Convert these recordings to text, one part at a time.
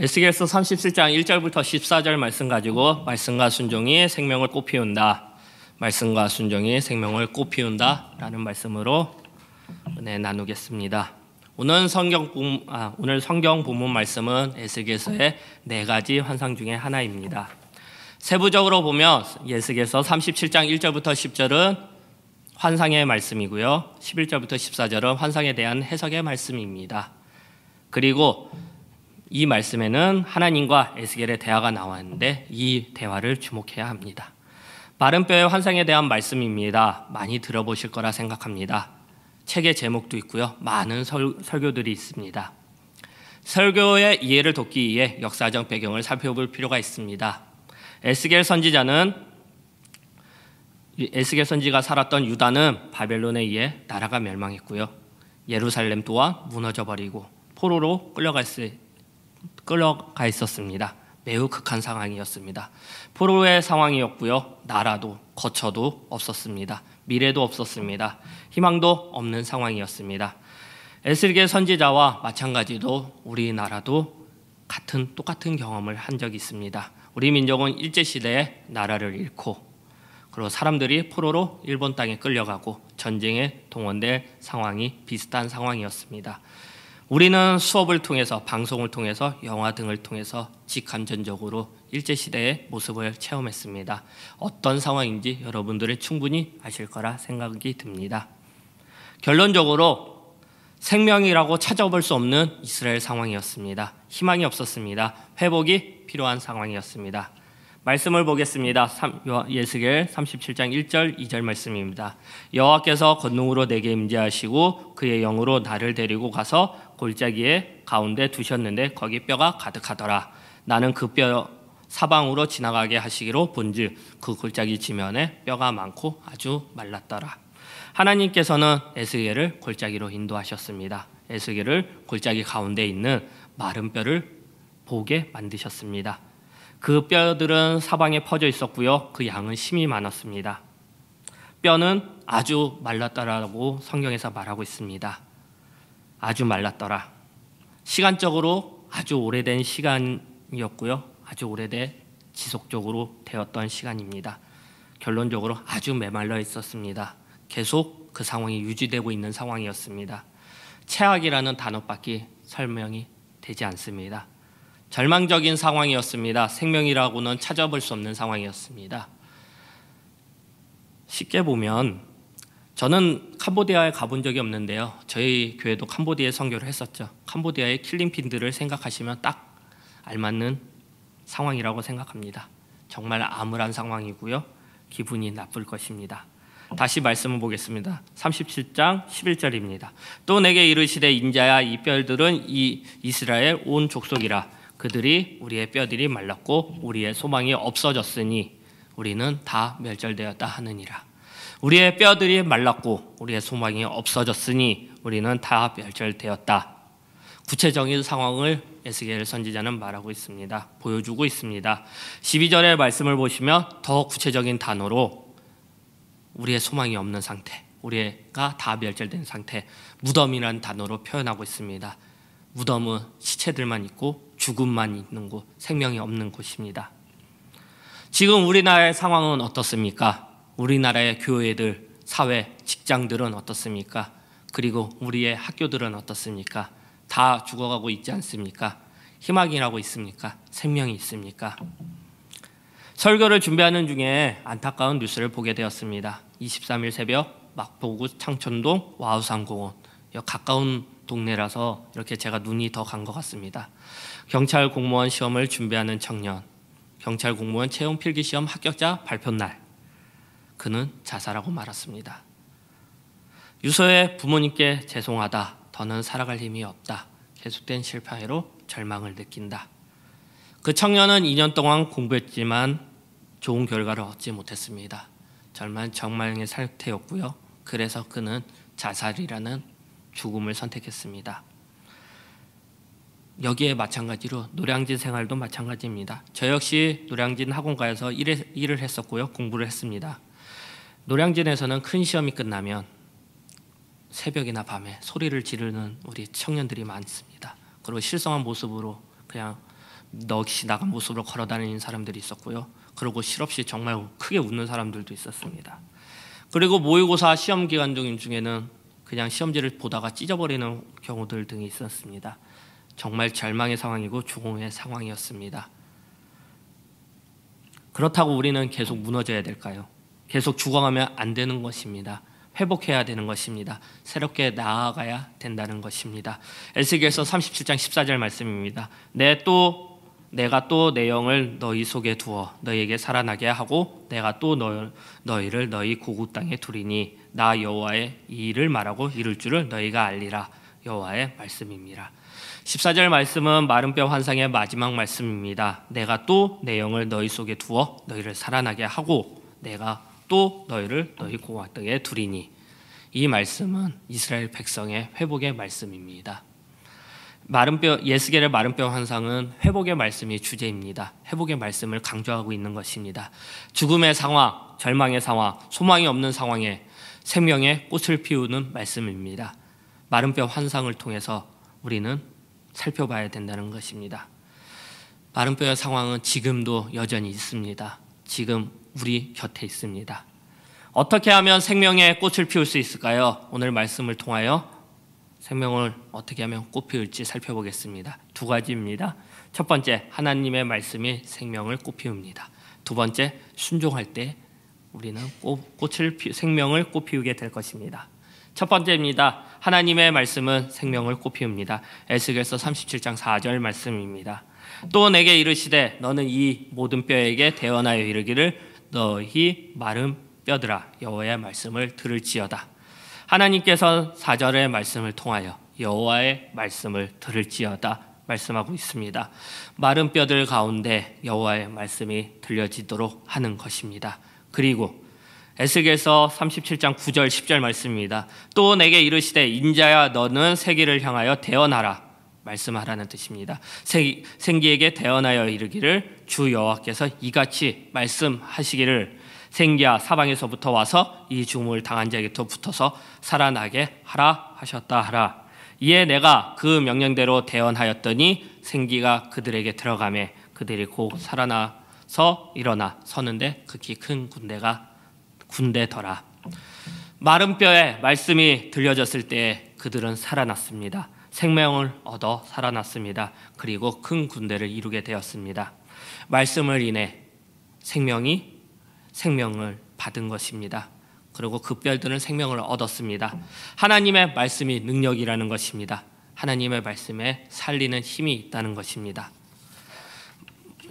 에스겔서 37장 1절부터 14절 말씀 가지고 말씀과 순종이 생명을 꽃피운다. 말씀과 순종이 생명을 꽃피운다 라는 말씀으로 은혜 나누겠습니다. 오늘 성경 본문 말씀은 에스겔서의 4가지 환상 중에 하나입니다. 세부적으로 보면 에스겔서 37장 1절부터 10절은 환상의 말씀이고요. 11절부터 14절은 환상에 대한 해석의 말씀입니다. 그리고 이 말씀에는 하나님과 에스겔의 대화가 나왔는데 이 대화를 주목해야 합니다. 마른 뼈의 환상에 대한 말씀입니다. 많이 들어보실 거라 생각합니다. 책의 제목도 있고요. 많은 설교들이 있습니다. 설교의 이해를 돕기 위해 역사적 배경을 살펴볼 필요가 있습니다. 에스겔 선지가 살았던 유다는 바벨론에 의해 나라가 멸망했고요. 예루살렘 또한 무너져 버리고 포로로 끌려가 있었습니다. 매우 극한 상황이었습니다. 포로의 상황이었고요. 나라도 거처도 없었습니다. 미래도 없었습니다. 희망도 없는 상황이었습니다. 에스겔 선지자와 마찬가지로 우리나라도 똑같은 경험을 한 적이 있습니다. 우리 민족은 일제시대에 나라를 잃고 그리고 사람들이 포로로 일본 땅에 끌려가고 전쟁에 동원될 상황이 비슷한 상황이었습니다. 우리는 수업을 통해서 방송을 통해서 영화 등을 통해서 직감전적으로 일제시대의 모습을 체험했습니다. 어떤 상황인지 여러분들은 충분히 아실 거라 생각이 듭니다. 결론적으로 생명이라고 찾아볼 수 없는 이스라엘 상황이었습니다. 희망이 없었습니다. 회복이 필요한 상황이었습니다. 말씀을 보겠습니다. 에스겔 37장 1절 2절 말씀입니다. 여호와께서 권능으로 내게 임재하시고 그의 영으로 나를 데리고 가서 골짜기의 가운데 두셨는데 거기 뼈가 가득하더라. 나는 그 뼈 사방으로 지나가게 하시기로 본즉 그 골짜기 지면에 뼈가 많고 아주 말랐더라. 하나님께서는 에스겔을 골짜기로 인도하셨습니다. 에스겔을 골짜기 가운데 있는 마른 뼈를 보게 만드셨습니다. 그 뼈들은 사방에 퍼져 있었고요. 그 양은 심이 많았습니다. 뼈는 아주 말랐더라고 성경에서 말하고 있습니다. 아주 말랐더라. 시간적으로 아주 오래된 시간이었고요. 아주 오래된 지속적으로 되었던 시간입니다. 결론적으로 아주 메말라 있었습니다. 계속 그 상황이 유지되고 있는 상황이었습니다. 최악이라는 단어밖에 설명이 되지 않습니다. 절망적인 상황이었습니다. 생명이라고는 찾아볼 수 없는 상황이었습니다. 쉽게 보면 저는 캄보디아에 가본 적이 없는데요. 저희 교회도 캄보디아에 선교를 했었죠. 캄보디아의 킬링핀들을 생각하시면 딱 알맞는 상황이라고 생각합니다. 정말 암울한 상황이고요. 기분이 나쁠 것입니다. 다시 말씀을 보겠습니다. 37장 11절입니다. 또 내게 이르시되 인자야 이 뼈들은 이 이스라엘 온 족속이라. 그들이 우리의 뼈들이 말랐고 우리의 소망이 없어졌으니 우리는 다 멸절되었다 하느니라. 우리의 뼈들이 말랐고 우리의 소망이 없어졌으니 우리는 다 멸절되었다. 구체적인 상황을 에스겔 선지자는 말하고 있습니다. 보여주고 있습니다. 12절의 말씀을 보시면 더 구체적인 단어로 우리의 소망이 없는 상태, 우리가 다 멸절된 상태, 무덤이라는 단어로 표현하고 있습니다. 무덤은 시체들만 있고 죽음만 있는 곳, 생명이 없는 곳입니다. 지금 우리나라의 상황은 어떻습니까? 우리나라의 교회들, 사회, 직장들은 어떻습니까? 그리고 우리의 학교들은 어떻습니까? 다 죽어가고 있지 않습니까? 희망이라고 있습니까? 생명이 있습니까? 설교를 준비하는 중에 안타까운 뉴스를 보게 되었습니다. 23일 새벽 마포구 창천동 와우산공원, 가까운 동네라서 이렇게 제가 눈이 더 간 것 같습니다. 경찰 공무원 시험을 준비하는 청년, 경찰 공무원 채용 필기시험 합격자 발표 날, 그는 자살하고 말았습니다. 유서의 부모님께 죄송하다, 더는 살아갈 힘이 없다, 계속된 실패로 절망을 느낀다. 그 청년은 2년 동안 공부했지만 좋은 결과를 얻지 못했습니다. 절망의 상태였고요. 그래서 그는 자살이라는 죽음을 선택했습니다. 여기에 마찬가지로 노량진 생활도 마찬가지입니다. 저 역시 노량진 학원가에서 일을 했었고요. 공부를 했습니다. 노량진에서는 큰 시험이 끝나면 새벽이나 밤에 소리를 지르는 우리 청년들이 많습니다. 그리고 실성한 모습으로 그냥 넋이 나간 모습으로 걸어다니는 사람들이 있었고요. 그리고 실없이 정말 크게 웃는 사람들도 있었습니다. 그리고 모의고사 시험 기간 중에는 그냥 시험지를 보다가 찢어버리는 경우들 등이 있었습니다. 정말 절망의 상황이고 죽음의 상황이었습니다. 그렇다고 우리는 계속 무너져야 될까요? 계속 죽어가면 안 되는 것입니다. 회복해야 되는 것입니다. 새롭게 나아가야 된다는 것입니다. 에스겔서 37장 14절 말씀입니다. 내가 또 내 영을 너희 속에 두어 너희에게 살아나게 하고 내가 또 너희를 너희 고국 땅에 두리니 나 여호와의 이 일을 말하고 이룰 줄을 너희가 알리라. 여호와의 말씀입니다. 14절 말씀은 마른 뼈 환상의 마지막 말씀입니다. 내가 또 내 영을 너희 속에 두어 너희를 살아나게 하고 내가 또 너희를 너희 고국 땅에 두리니, 이 말씀은 이스라엘 백성의 회복의 말씀입니다. 예스겔의 마른 뼈 환상은 회복의 말씀이 주제입니다. 회복의 말씀을 강조하고 있는 것입니다. 죽음의 상황, 절망의 상황, 소망이 없는 상황에 생명의 꽃을 피우는 말씀입니다. 마른 뼈 환상을 통해서 우리는 살펴봐야 된다는 것입니다. 마른 뼈의 상황은 지금도 여전히 있습니다. 지금 우리 곁에 있습니다. 어떻게 하면 생명의 꽃을 피울 수 있을까요? 오늘 말씀을 통하여 생명을 어떻게 하면 꽃 피울지 살펴보겠습니다. 두 가지입니다. 첫 번째, 하나님의 말씀이 생명을 꽃 피웁니다. 두 번째, 순종할 때 우리는 생명을 꽃 피우게 될 것입니다. 첫 번째입니다. 하나님의 말씀은 생명을 꽃 피웁니다. 에스겔서 37장 4절 말씀입니다. 또 내게 이르시되 너는 이 모든 뼈에게 대언하여 이르기를 너희 마른 뼈들아 여호와의 말씀을 들을지어다. 하나님께서 4절의 말씀을 통하여 여호와의 말씀을 들을지어다 말씀하고 있습니다. 마른 뼈들 가운데 여호와의 말씀이 들려지도록 하는 것입니다. 그리고 에스겔서 37장 9절 10절 말씀입니다. 또 내게 이르시되 인자야 너는 세기를 향하여 대언하라 말씀하라는 뜻입니다. 생기에게 대언하여 이르기를 주 여호와께서 이같이 말씀하시기를 생기야 사방에서부터 와서 이 죽음을 당한 자에게부터 붙어서 살아나게 하라 하셨다 하라. 이에 내가 그 명령대로 대언하였더니 생기가 그들에게 들어가매 그들이 곧 살아나서 일어나 서는데 극히 큰 군대더라. 마른 뼈에 말씀이 들려졌을 때 그들은 살아났습니다. 생명을 얻어 살아났습니다. 그리고 큰 군대를 이루게 되었습니다. 말씀을 인해 생명을 받은 것입니다. 그리고 그 뼈들은 생명을 얻었습니다. 하나님의 말씀이 능력이라는 것입니다. 하나님의 말씀에 살리는 힘이 있다는 것입니다.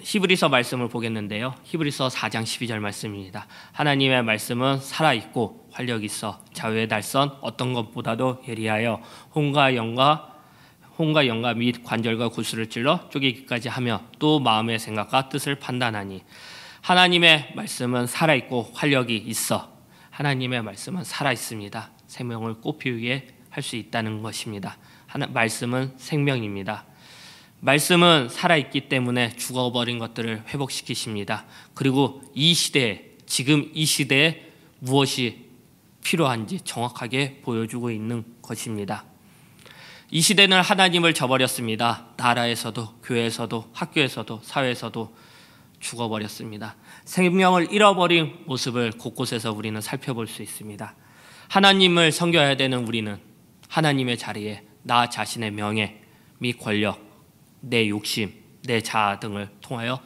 히브리서 말씀을 보겠는데요. 히브리서 4장 12절 말씀입니다. 하나님의 말씀은 살아있고 활력이 있어 좌우의 날선 어떤 것보다도 예리하여 혼과 영과 및 관절과 구슬을 찔러 쪼개기까지 하며 또 마음의 생각과 뜻을 판단하니. 하나님의 말씀은 살아있고 활력이 있어. 하나님의 말씀은 살아있습니다. 생명을 꽃피우게 할 수 있다는 것입니다. 말씀은 생명입니다. 말씀은 살아있기 때문에 죽어버린 것들을 회복시키십니다. 그리고 지금 이 시대에 무엇이 필요한지 정확하게 보여주고 있는 것입니다. 이 시대는 하나님을 저버렸습니다. 나라에서도 교회에서도 학교에서도 사회에서도 죽어버렸습니다. 생명을 잃어버린 모습을 곳곳에서 우리는 살펴볼 수 있습니다. 하나님을 섬겨야 되는 우리는 하나님의 자리에 나 자신의 명예 및 권력, 내 욕심, 내 자아 등을 통하여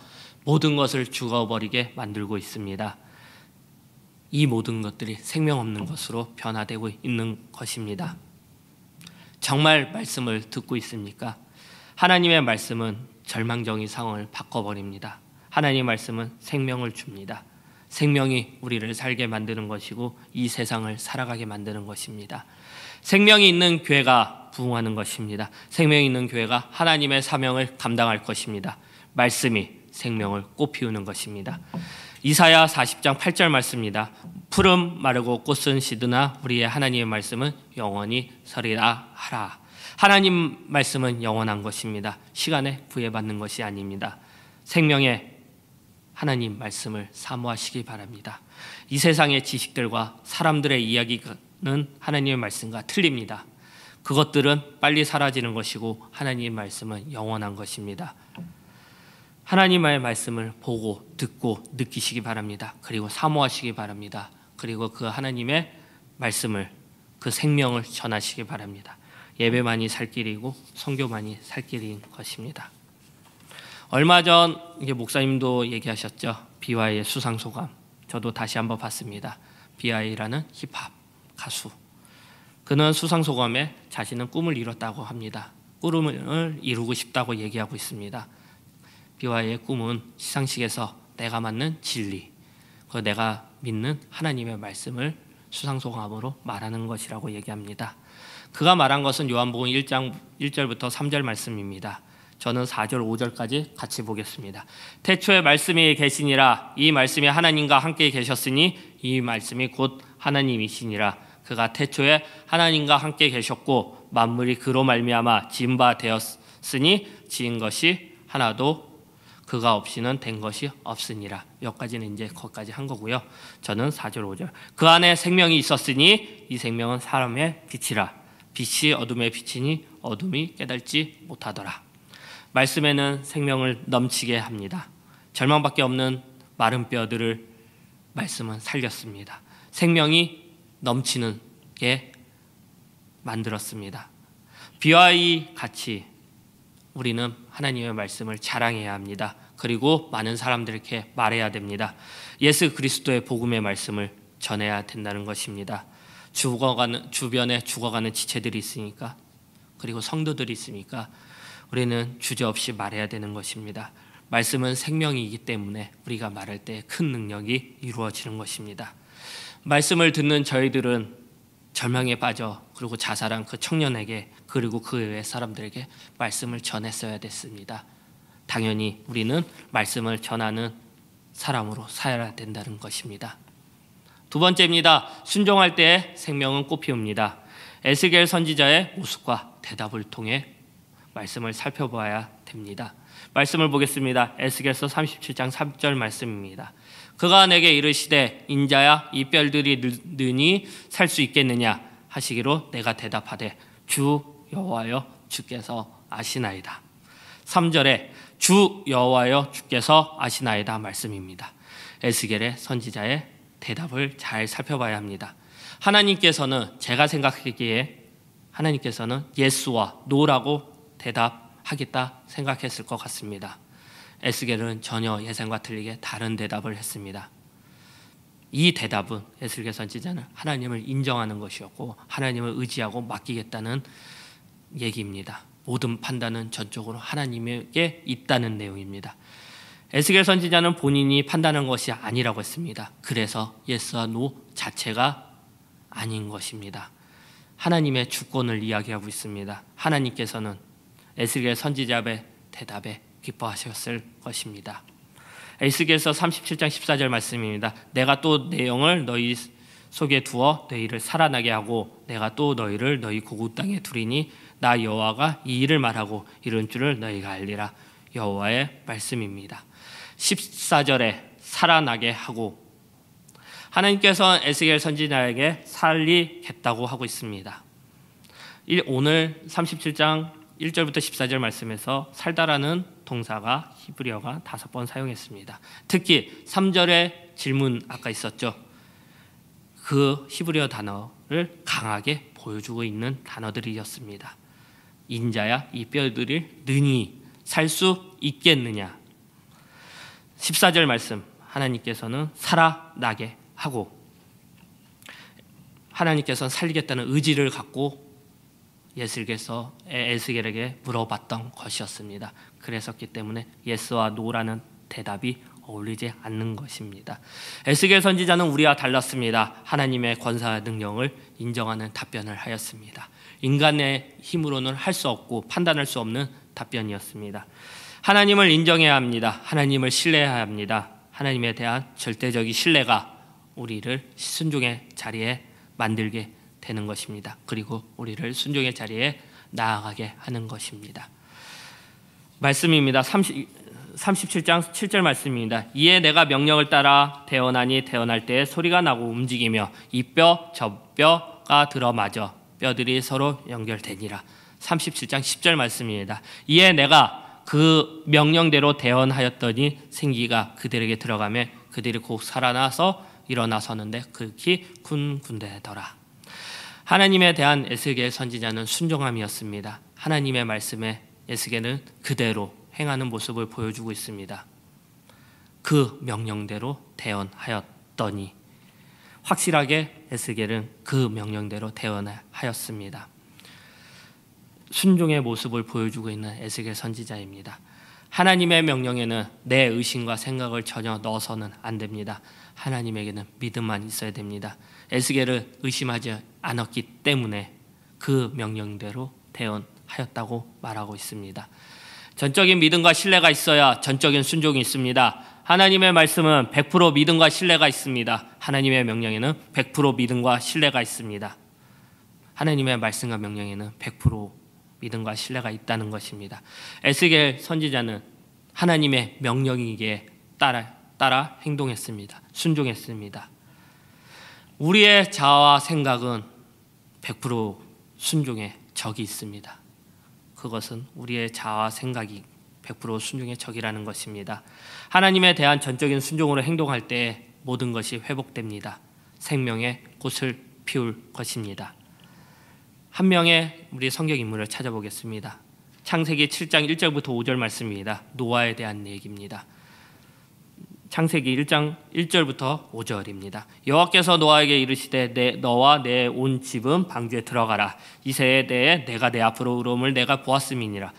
모든 것을 죽어버리게 만들고 있습니다. 이 모든 것들이 생명 없는 것으로 변화되고 있는 것입니다. 정말 말씀을 듣고 있습니까? 하나님의 말씀은 절망적인 상황을 바꿔버립니다. 하나님의 말씀은 생명을 줍니다. 생명이 우리를 살게 만드는 것이고 이 세상을 살아가게 만드는 것입니다. 생명이 있는 교회가 부흥하는 것입니다. 생명이 있는 교회가 하나님의 사명을 감당할 것입니다. 말씀이 생명을 꽃피우는 것입니다. 이사야 40장 8절 말씀입니다. 푸른 마르고 꽃은 시드나 우리의 하나님의 말씀은 영원히 서리라 하라. 하나님 말씀은 영원한 것입니다. 시간에 구애받는 것이 아닙니다. 생명의 하나님 말씀을 사모하시기 바랍니다. 이 세상의 지식들과 사람들의 이야기는 하나님의 말씀과 틀립니다. 그것들은 빨리 사라지는 것이고 하나님의 말씀은 영원한 것입니다. 하나님의 말씀을 보고 듣고 느끼시기 바랍니다. 그리고 사모하시기 바랍니다. 그리고 그 하나님의 말씀을, 그 생명을 전하시기 바랍니다. 예배만이 살 길이고 선교만이 살 길인 것입니다. 얼마 전 이제 목사님도 얘기하셨죠. BY의 수상소감. 저도 다시 한번 봤습니다. BY라는 힙합 가수. 그는 수상소감에 자신은 꿈을 이뤘다고 합니다. 꿈을 이루고 싶다고 얘기하고 있습니다. BY의 꿈은 시상식에서 내가 맞는 진리, 그 내가 믿는 하나님의 말씀을 수상소감으로 말하는 것이라고 얘기합니다. 그가 말한 것은 요한복음 1장 1절부터 3절 말씀입니다. 저는 4절 5절까지 같이 보겠습니다. 태초에 말씀이 계시니라. 이 말씀이 하나님과 함께 계셨으니 이 말씀이 곧 하나님이시니라. 그가 태초에 하나님과 함께 계셨고 만물이 그로 말미암아 지은 바 되었으니 지은 것이 하나도 그가 없이는 된 것이 없으니라. 여기까지는 이제 거기까지 한 거고요. 저는 4절 5절. 그 안에 생명이 있었으니 이 생명은 사람의 빛이라. 빛이 어둠에 비치니 어둠이 깨달지 못하더라. 말씀에는 생명을 넘치게 합니다. 절망밖에 없는 마른 뼈들을 말씀은 살렸습니다. 생명이 넘치는 게 만들었습니다. BY 같이 우리는 하나님의 말씀을 자랑해야 합니다. 그리고 많은 사람들에게 말해야 됩니다. 예수 그리스도의 복음의 말씀을 전해야 된다는 것입니다. 주변에 죽어가는 지체들이 있으니까, 그리고 성도들이 있으니까 우리는 주저없이 말해야 되는 것입니다. 말씀은 생명이기 때문에 우리가 말할 때 큰 능력이 이루어지는 것입니다. 말씀을 듣는 저희들은 절망에 빠져 그리고 자살한 그 청년에게 그리고 그 외의 사람들에게 말씀을 전했어야 됐습니다. 당연히 우리는 말씀을 전하는 사람으로 살아야 된다는 것입니다. 두 번째입니다. 순종할 때 생명은 꽃피웁니다. 에스겔 선지자의 모습과 대답을 통해 말씀을 살펴봐야 됩니다. 말씀을 보겠습니다. 에스겔서 37장 3절 말씀입니다. 그가 내게 이르시되 인자야 이 뼈들이 느니 살 수 있겠느냐 하시기로 내가 대답하되 주 여호와여 주께서 아시나이다. 3절에 주 여호와여 주께서 아시나이다 말씀입니다. 에스겔의 선지자의 대답을 잘 살펴봐야 합니다. 하나님께서는 제가 생각하기에 하나님께서는 예스와 노라고 대답하겠다 생각했을 것 같습니다. 에스겔은 전혀 예상과 틀리게 다른 대답을 했습니다. 이 대답은 에스겔 선지자는 하나님을 인정하는 것이었고 하나님을 의지하고 맡기겠다는 얘기입니다. 모든 판단은 전적으로 하나님에게 있다는 내용입니다. 에스겔 선지자는 본인이 판단한 것이 아니라고 했습니다. 그래서 예스와 노 자체가 아닌 것입니다. 하나님의 주권을 이야기하고 있습니다. 하나님께서는 에스겔 선지자의 대답에 기뻐하셨을 것입니다. 에스겔서 37장 14절 말씀입니다. 내가 또 내 영을 너희 속에 두어 너희를 살아나게 하고 내가 또 너희를 너희 고국 땅에 두리니 나 여호와가 이 일을 말하고 이런 줄을 너희가 알리라. 여호와의 말씀입니다. 14절에 살아나게 하고 하나님께서 에스겔 선지자에게 살리겠다고 하고 있습니다. 오늘 37장 1절부터 14절 말씀에서 살다라는 동사가 히브리어가 5번 사용했습니다. 특히 3절의 질문 아까 있었죠. 그 히브리어 단어를 강하게 보여주고 있는 단어들이었습니다. 인자야 이 뼈들이 능히 살 수 있겠느냐. 14절 말씀 하나님께서는 살아나게 하고 하나님께서는 살리겠다는 의지를 갖고 에스겔에게 물어봤던 것이었습니다. 그랬었기 때문에 예스와 노라는 대답이 어울리지 않는 것입니다. 에스겔 선지자는 우리와 달랐습니다. 하나님의 권세와 능력을 인정하는 답변을 하였습니다. 인간의 힘으로는 할 수 없고 판단할 수 없는 답변이었습니다. 하나님을 인정해야 합니다. 하나님을 신뢰해야 합니다. 하나님에 대한 절대적인 신뢰가 우리를 순종의 자리에 만들게 되는 것입니다. 그리고 우리를 순종의 자리에 나아가게 하는 것입니다. 말씀입니다. 37장 7절 말씀입니다. 이에 내가 명령을 따라 대언하니 대언할 때 소리가 나고 움직이며 이 뼈 저 뼈가 들어맞아 뼈들이 서로 연결되니라. 37장 10절 말씀입니다. 이에 내가 그 명령대로 대언하였더니 생기가 그들에게 들어가며 그들이 곧 살아나서 일어나서는데 극히 군군대더라. 하나님에 대한 에스겔 선지자는 순종함이었습니다. 하나님의 말씀에 에스겔은 그대로 행하는 모습을 보여주고 있습니다. 그 명령대로 대언하였더니 확실하게 에스겔은 그 명령대로 대언하였습니다. 순종의 모습을 보여주고 있는 에스겔 선지자입니다. 하나님의 명령에는 내 의심과 생각을 전혀 넣어서는 안 됩니다. 하나님에게는 믿음만 있어야 됩니다. 에스겔을 의심하지 않았기 때문에 그 명령대로 대언하였다고 말하고 있습니다. 전적인 믿음과 신뢰가 있어야 전적인 순종이 있습니다. 하나님의 말씀은 100% 믿음과 신뢰가 있습니다. 하나님의 명령에는 100% 믿음과 신뢰가 있습니다. 하나님의 말씀과 명령에는 100% 믿음과 신뢰가 있다는 것입니다. 에스겔 선지자는 하나님의 명령이기에 따라 행동했습니다. 순종했습니다. 우리의 자아와 생각은 100% 순종의 적이 있습니다. 그것은 우리의 자아와 생각이 100% 순종의 적이라는 것입니다. 하나님에 대한 전적인 순종으로 행동할 때 모든 것이 회복됩니다. 생명의 꽃을 피울 것입니다. 한 명의 우리 성경 인물을 찾아보겠습니다. 창세기 7장 1절부터 5절 말씀입니다. 노아에 대한 얘기입니다. 창세기 1장 1절부터 5절입니다. 여호와께서 노아에게 이르시되 너와 내 온 집은 방주에 들어가라. 이 새에 대해 내가 내 앞으로 의로움을 내가 보았음이니라.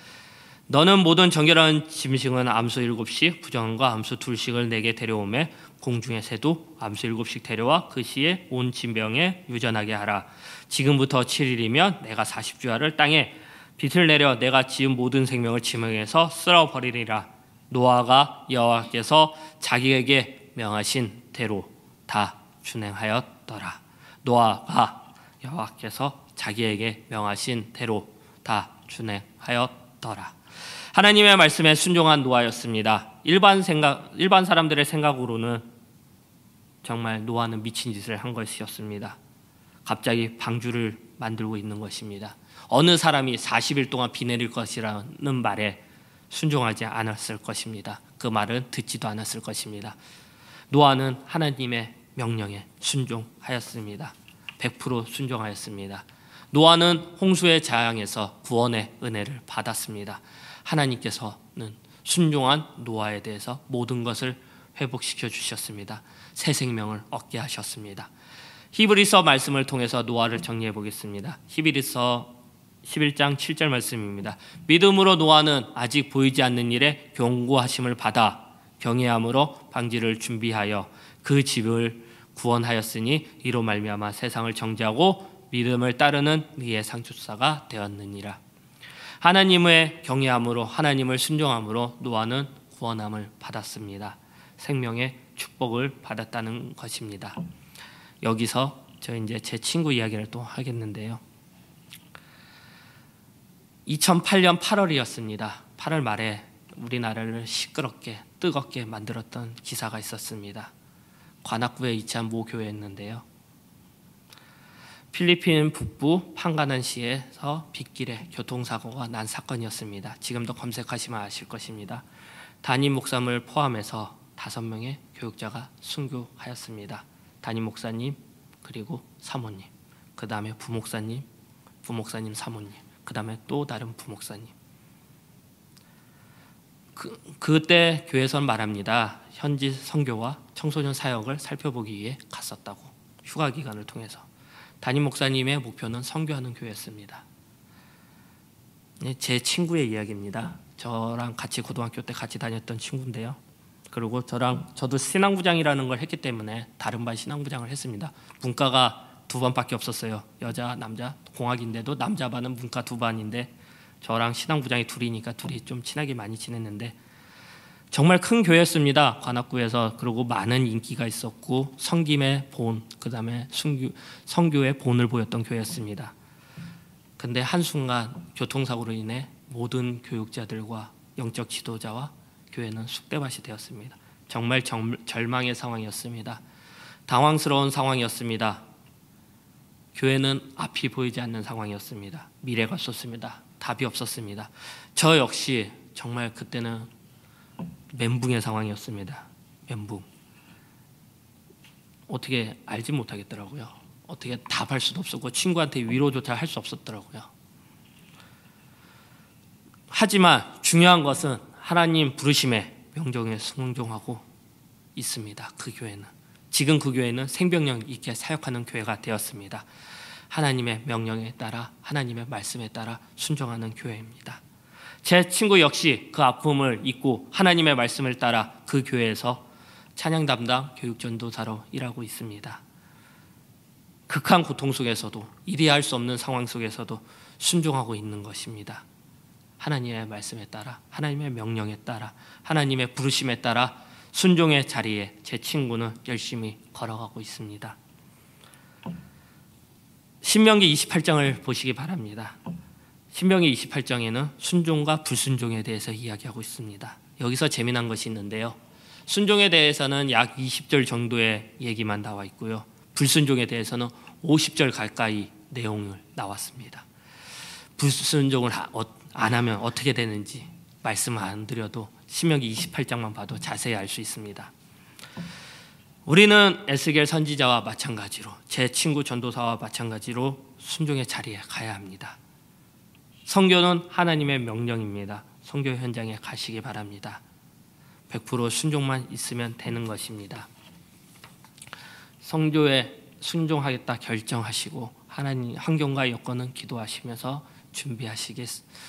너는 모든 정결한 짐승은 암수 7씩 부정과 암수 2씩을 내게 데려오매 공중의 새도 암수 7씩 데려와 그 시에 온 진병에 유전하게 하라. 지금부터 7일이면 내가 40주야를 땅에 빛을 내려 내가 지은 모든 생명을 지명해서 쓸어버리리라. 노아가 여호와께서 자기에게 명하신 대로 다 준행하였더라. 노아가 여호와께서 자기에게 명하신 대로 다 준행하였더라. 하나님의 말씀에 순종한 노아였습니다. 일반 사람들의 생각으로는 정말 노아는 미친 짓을 한 것이었습니다. 갑자기 방주를 만들고 있는 것입니다. 어느 사람이 40일 동안 비 내릴 것이라는 말에 순종하지 않았을 것입니다. 그 말은 듣지도 않았을 것입니다. 노아는 하나님의 명령에 순종하였습니다. 100% 순종하였습니다. 노아는 홍수의 재앙에서 구원의 은혜를 받았습니다. 하나님께서는 순종한 노아에 대해서 모든 것을 회복시켜 주셨습니다. 새 생명을 얻게 하셨습니다. 히브리서 말씀을 통해서 노아를 정리해 보겠습니다. 히브리서 11장 7절 말씀입니다. 믿음으로 노아는 아직 보이지 않는 일에 경고하심을 받아 경외함으로 방지를 준비하여 그 집을 구원하였으니 이로 말미암아 세상을 정죄하고 믿음을 따르는 의의 상속자가 되었느니라. 하나님의 경외함으로 하나님을 순종함으로 노아는 구원함을 받았습니다. 생명의 축복을 받았다는 것입니다. 여기서 저 이제 제 친구 이야기를 또 하겠는데요. 2008년 8월이었습니다. 8월 말에 우리나라를 시끄럽게 뜨겁게 만들었던 기사가 있었습니다. 관악구에 위치한 모 교회였는데요. 필리핀 북부 판가난시에서 빗길에 교통사고가 난 사건이었습니다. 지금도 검색하시면 아실 것입니다. 담임 목사님을 포함해서 5명의 교육자가 순교하였습니다. 담임 목사님 그리고 사모님, 그 다음에 부목사님, 사모님, 그 다음에 또 다른 부목사님. 그때 교회에서는 말합니다. 현지 선교와 청소년 사역을 살펴보기 위해 갔었다고. 휴가 기간을 통해서. 담임 목사님의 목표는 선교하는 교회였습니다. 제 친구의 이야기입니다. 저랑 같이 고등학교 때 같이 다녔던 친구인데요. 그리고 저도 신앙부장이라는 걸 했기 때문에 다른 반 신앙부장을 했습니다. 문과가 2반밖에 없었어요. 여자, 남자, 공학인데도 남자 반은 문과 2반인데 저랑 신앙부장이 둘이니까 둘이 좀 친하게 많이 지냈는데 정말 큰 교회였습니다. 관악구에서. 그리고 많은 인기가 있었고 섬김의 본, 그 다음에 선교의 본을 보였던 교회였습니다. 근데 한순간 교통사고로 인해 모든 교육자들과 영적 지도자와 교회는 쑥대밭이 되었습니다. 정말 절망의 상황이었습니다. 당황스러운 상황이었습니다. 교회는 앞이 보이지 않는 상황이었습니다. 미래가 없었습니다. 답이 없었습니다. 저 역시 정말 그때는 멘붕의 상황이었습니다. 멘붕. 어떻게 알지 못하겠더라고요. 어떻게 답할 수도 없었고 친구한테 위로조차 할 수 없었더라고요. 하지만 중요한 것은 하나님 부르심에 명령에 순종하고 있습니다. 그 교회는 지금 그 교회는 생명력 있게 사역하는 교회가 되었습니다. 하나님의 명령에 따라 하나님의 말씀에 따라 순종하는 교회입니다. 제 친구 역시 그 아픔을 잊고 하나님의 말씀을 따라 그 교회에서 찬양 담당 교육전도사로 일하고 있습니다. 극한 고통 속에서도 이해할 수 없는 상황 속에서도 순종하고 있는 것입니다. 하나님의 말씀에 따라 하나님의 명령에 따라 하나님의 부르심에 따라 순종의 자리에 제 친구는 열심히 걸어가고 있습니다. 신명기 28장을 보시기 바랍니다. 신명기 28장에는 순종과 불순종에 대해서 이야기하고 있습니다. 여기서 재미난 것이 있는데요. 순종에 대해서는 약 20절 정도의 얘기만 나와 있고요. 불순종에 대해서는 50절 가까이 내용을 나왔습니다. 불순종을 안 하면 어떻게 되는지 말씀 안 드려도 신명기 28장만 봐도 자세히 알 수 있습니다. 우리는 에스겔 선지자와 마찬가지로 제 친구 전도사와 마찬가지로 순종의 자리에 가야 합니다. 선교는 하나님의 명령입니다. 선교 현장에 가시기 바랍니다. 100% 순종만 있으면 되는 것입니다. 선교에 순종하겠다 결정하시고 하나님 환경과 여건은 기도하시면서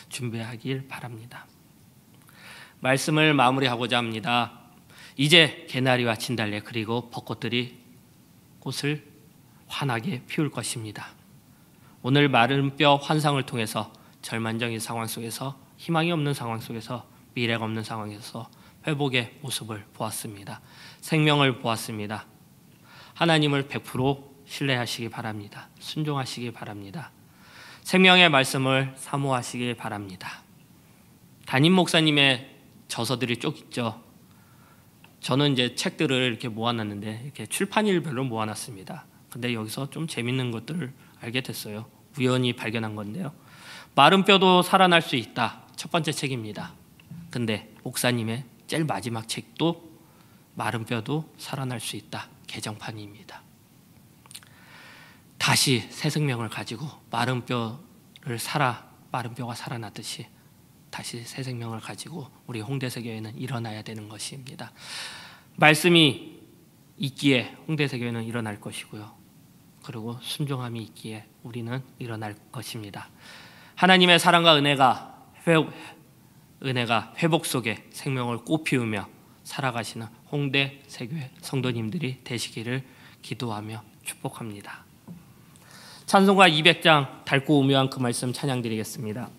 준비하길 바랍니다. 말씀을 마무리하고자 합니다. 이제 개나리와 진달래 그리고 벚꽃들이 꽃을 환하게 피울 것입니다. 오늘 마른 뼈 환상을 통해서 절망적인 상황 속에서 희망이 없는 상황 속에서 미래가 없는 상황에서 회복의 모습을 보았습니다. 생명을 보았습니다. 하나님을 100% 신뢰하시기 바랍니다. 순종하시기 바랍니다. 생명의 말씀을 사모하시기 바랍니다. 담임 목사님의 저서들이 쭉 있죠. 저는 이제 책들을 이렇게 모아놨는데 이렇게 출판일별로 모아놨습니다. 근데 여기서 좀 재밌는 것들을 알게 됐어요. 우연히 발견한 건데요. 마른 뼈도 살아날 수 있다. 첫 번째 책입니다. 근데 목사님의 제일 마지막 책도 마른 뼈도 살아날 수 있다. 개정판입니다. 다시 새 생명을 가지고 마른 뼈가 살아났듯이 다시 새 생명을 가지고 우리 홍대세교회는 일어나야 되는 것입니다. 말씀이 있기에 홍대세교회는 일어날 것이고요. 그리고 순종함이 있기에 우리는 일어날 것입니다. 하나님의 사랑과 은혜가 회복 속에 생명을 꽃피우며 살아가시는 홍대세교회 성도님들이 되시기를 기도하며 축복합니다. 찬송가 200장 달고 오묘한 그 말씀 찬양드리겠습니다.